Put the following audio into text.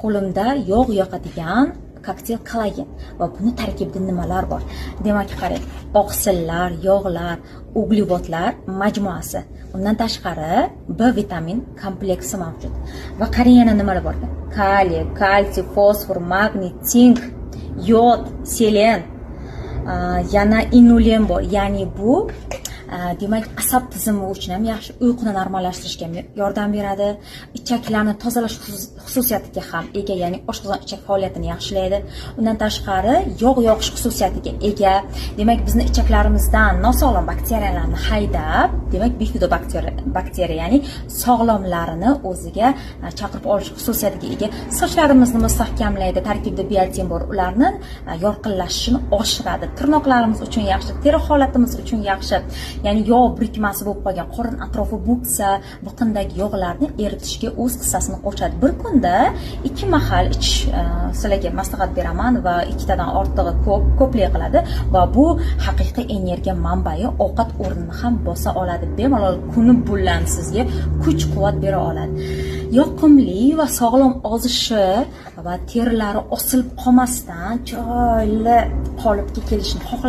qo'limda yog' yoqadigan kokteyl kollagen va buni tarkibida nimalar bor? Demak, qarang, oqsillar, yog'lar, uglevodlar majmuasi. Undan tashqari B vitamin kompleksi mavjud. Va qarang yana nimalar bor? Kaliy, kalsiy, fosfor, magniy, sink, yod, selen, yana inulen bor. Ya'ni bu demak asab tizimi uchun ham yaxshi, uyquni normallashtirishga yordam beradi, ichaklarni tozalash xususiyatiga ham ega, ya'ni oshqozon ichak faoliyatini yaxshilaydi. Undan tashqari yog' yoqish xususiyatiga ega. Demak, bizni ichaklarimizdan nosog'lom bakteriyalarni haydab, demak bifidobakteriya, ya'ni sog'lomlarini o'ziga chaqirib olish xususiyatiga ega. Sochlarimizni mustahkamlaydi, tarkibida biotin bor, ularni yorqinlashishini oshiradi. Tirnoqlarimiz uchun yaxshi, teri holatimiz uchun yaxshi. Ya'ni yog' birikmasi bo'lib qolgan qorin atrofi bo'ksa, biqindagi yog'larni eritishga o'z hissasini qo'shadi. Bir kunda 2 mahal ichish sizlarga maslahat beraman va 2 tadan ortig'i ko'plik qiladi va bu haqiqiy energiya manbai, ovqat o'rnini ham bosa oladi. Bemalol kuni bo'lan sizga kuch-quvvat bera oladi. Yoqimli va sog'lom ozishi va terilari osilib qolmasdan chiroyli qolipga kelishini xohlaydi.